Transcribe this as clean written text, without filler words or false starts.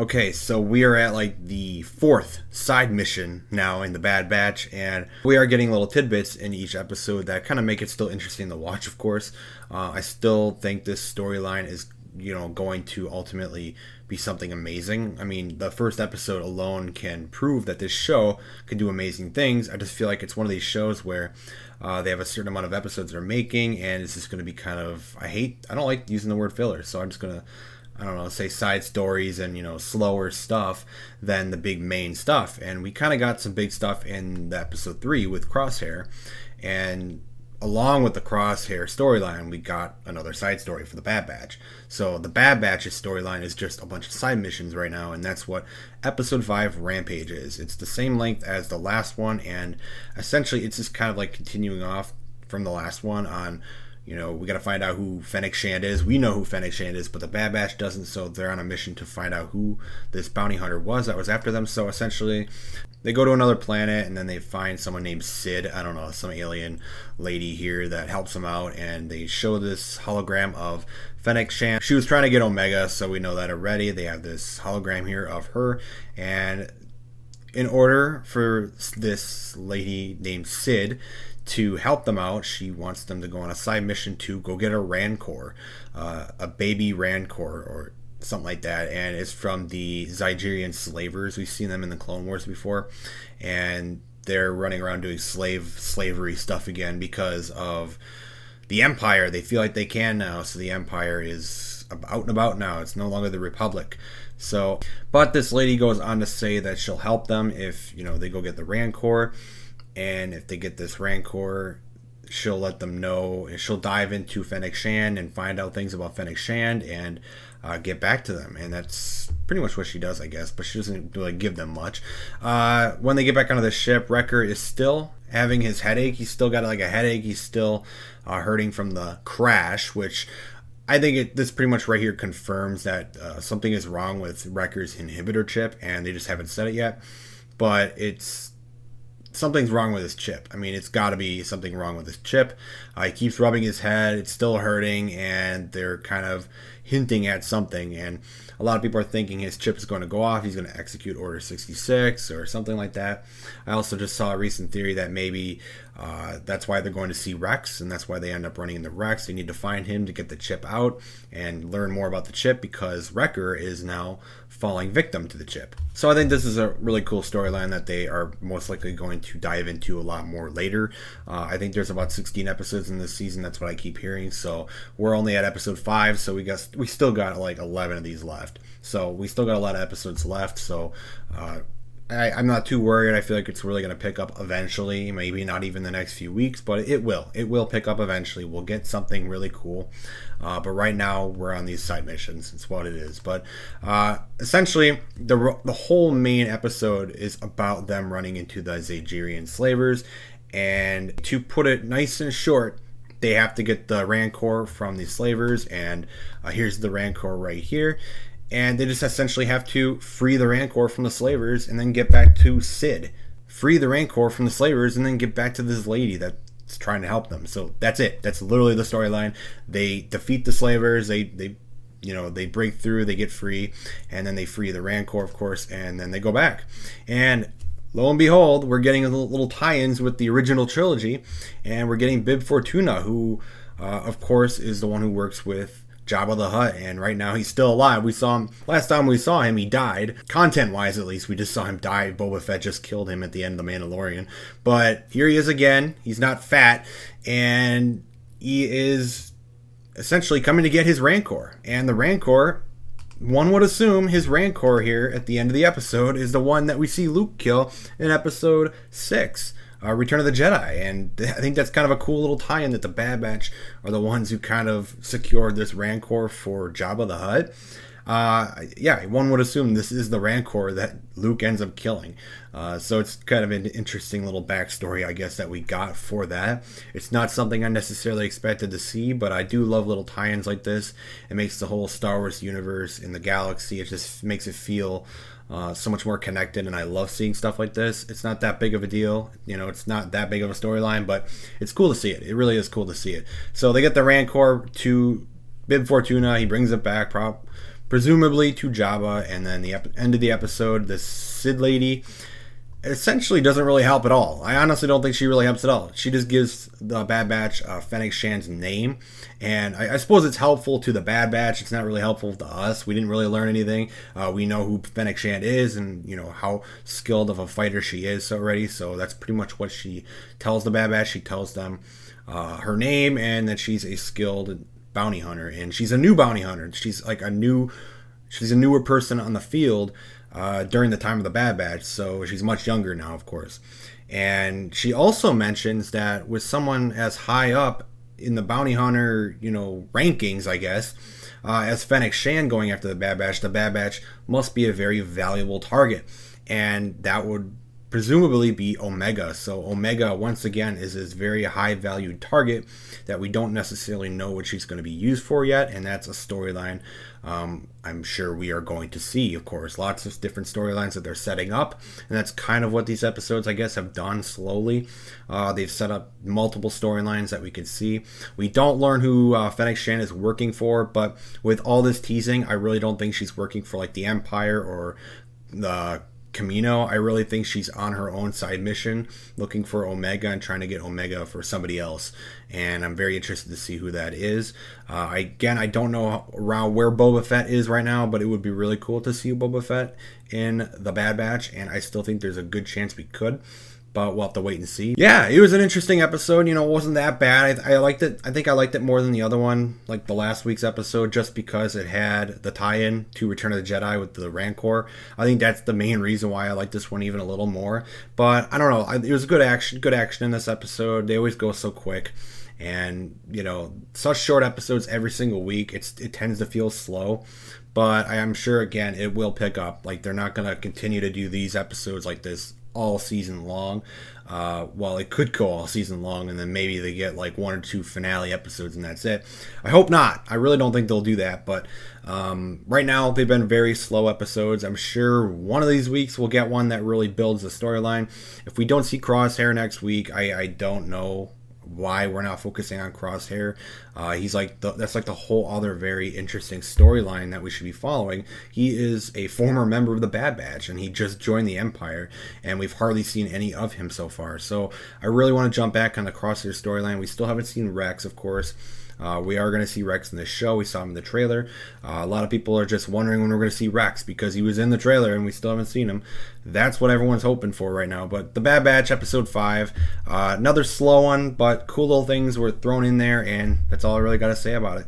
Okay, so we are at like the fourth side mission now in the Bad Batch, and we are getting little tidbits in each episode that kind of make it still interesting to watch, of course. I still think this storyline is, going to ultimately be something amazing. I mean, the first episode alone can prove that this show can do amazing things. I just feel like it's one of these shows where they have a certain amount of episodes they're making, and it's just going to be kind of, I don't like using the word filler, so I'm just going to say side stories and, slower stuff than the big main stuff. And we kind of got some big stuff in the episode 3 with Crosshair. And along with the Crosshair storyline, we got another side story for the Bad Batch. So the Bad Batch's storyline is just a bunch of side missions right now, and that's what episode 5 Rampage is. It's the same length as the last one, and essentially it's just kind of like continuing off from the last one on, we got to find out who Fennec Shand is. We know who Fennec Shand is, but the Bad Batch doesn't, so they're on a mission to find out who this bounty hunter was that was after them. So essentially, they go to another planet, and then they find someone named Sid. I don't know, some alien lady here that helps them out, and they show this hologram of Fennec Shand. She was trying to get Omega, so we know that already. They have this hologram here of her, and in order for this lady named Sid to help them out, she wants them to go on a side mission to go get a Rancor, a baby Rancor or something like that, and it's from the Zygerian slavers. We've seen them in the Clone Wars before, and they're running around doing slavery stuff again because of the Empire. They feel like they can now, so the Empire is out and about now. It's no longer the Republic. So, but this lady goes on to say that she'll help them if, they go get the Rancor. And if they get this Rancor, she'll let them know. She'll dive into Fennec Shand and find out things about Fennec Shand and get back to them. And that's pretty much what she does, I guess. But she doesn't really give them much. When they get back onto the ship, Wrecker is still having his headache. He's still got like a headache. He's still hurting from the crash, which I think this pretty much right here confirms that something is wrong with Wrecker's inhibitor chip. And they just haven't said it yet. But something's wrong with his chip. I mean, it's got to be something wrong with his chip. He keeps rubbing his head. It's still hurting, and they're kind of hinting at something. And a lot of people are thinking his chip is going to go off. He's going to execute Order 66 or something like that. I also just saw a recent theory that maybe that's why they're going to see Rex, and that's why they end up running into Rex. They need to find him to get the chip out and learn more about the chip, because Wrecker is now falling victim to the chip. So I think this is a really cool storyline that they are most likely going to dive into a lot more later. I think there's about 16 episodes in this season. That's what I keep hearing. So we're only at episode 5, so we still got like 11 of these left. So we still got a lot of episodes left. So I'm not too worried. I feel like it's really going to pick up eventually. Maybe not even the next few weeks, but it will. It will pick up eventually. We'll get something really cool. But right now, we're on these side missions. It's what it is. But essentially, the whole main episode is about them running into the Zygerian slavers. And to put it nice and short, they have to get the Rancor from the slavers. And here's the Rancor right here. And they just essentially have to free the Rancor from the slavers and then get back to Sid. Free the Rancor from the slavers and then get back to this lady that's trying to help them. So that's it. That's literally the storyline. They defeat the slavers. They break through. They get free, and then they free the Rancor, of course, and then they go back. And lo and behold, we're getting little tie-ins with the original trilogy, and we're getting Bib Fortuna, who, of course, is the one who works with Jabba the Hutt, and right now he's still alive. We saw him last time we saw him, he died. Content-wise, at least, we just saw him die. Boba Fett just killed him at the end of The Mandalorian. But here he is again. He's not fat, and he is essentially coming to get his Rancor. And the Rancor, one would assume his Rancor here at the end of the episode is the one that we see Luke kill in episode 6. Return of the Jedi, and I think that's kind of a cool little tie-in that the Bad Batch are the ones who kind of secured this Rancor for Jabba the Hutt. One would assume this is the Rancor that Luke ends up killing. So it's kind of an interesting little backstory, I guess, that we got for that. It's not something I necessarily expected to see, but I do love little tie-ins like this. It makes the whole Star Wars universe in the galaxy, it just makes it feel so much more connected, and I love seeing stuff like this. It's not that big of a deal, it's not that big of a storyline, but it's cool to see it. It really is cool to see it. So they get the Rancor to Bib Fortuna. He brings it back, presumably to Jabba, and then the end of the episode, the Sid lady essentially doesn't really help at all. I honestly don't think she really helps at all. She just gives the Bad Batch Fennec Shan's name, and I suppose it's helpful to the Bad Batch. It's not really helpful to us. We didn't really learn anything. We know who Fennec Shan is, and how skilled of a fighter she is already. So that's pretty much what she tells the Bad Batch. She tells them her name and that she's a skilled bounty hunter, and she's a new bounty hunter. She's a newer person on the field. During the time of the Bad Batch, so she's much younger now, of course. And she also mentions that with someone as high up in the bounty hunter, rankings, I guess, as Fennec Shan going after the Bad Batch must be a very valuable target. And that would presumably be Omega. So Omega, once again, is this very high valued target that we don't necessarily know what she's going to be used for yet, and that's a storyline I'm sure we are going to see, of course. Lots of different storylines that they're setting up, and that's kind of what these episodes, I guess, have done slowly. They've set up multiple storylines that we can see. We don't learn who Fennec Shan is working for, but with all this teasing, I really don't think she's working for like the Empire or the Camino. I really think she's on her own side mission looking for Omega and trying to get Omega for somebody else, and I'm very interested to see who that is. I don't know around where Boba Fett is right now, but it would be really cool to see Boba Fett in the Bad Batch, and I still think there's a good chance we could, but we'll have to wait and see. Yeah, it was an interesting episode. It wasn't that bad. I liked it. I think I liked it more than the other one, like the last week's episode, just because it had the tie-in to Return of the Jedi with the Rancor. I think that's the main reason why I like this one even a little more. But I don't know. It was good action in this episode. They always go so quick. And, such short episodes every single week, it tends to feel slow. But I am sure, again, it will pick up. Like, they're not going to continue to do these episodes like this all season long. Well, it could go all season long, and then maybe they get like 1 or 2 finale episodes and that's it. I hope not. I really don't think they'll do that, but right now they've been very slow episodes. I'm sure one of these weeks we'll get one that really builds the storyline. If we don't see Crosshair next week, I don't know why we're not focusing on Crosshair. He's that's like the whole other very interesting storyline that we should be following. He is a former member of the Bad Batch, and he just joined the Empire, and we've hardly seen any of him so far. So I really want to jump back on the Crosshair storyline. We still haven't seen Rex, of course. We are going to see Rex in this show. We saw him in the trailer. A lot of people are just wondering when we're going to see Rex because he was in the trailer and we still haven't seen him. That's what everyone's hoping for right now. But the Bad Batch episode 5, another slow one, but cool little things were thrown in there, and that's all I really got to say about it.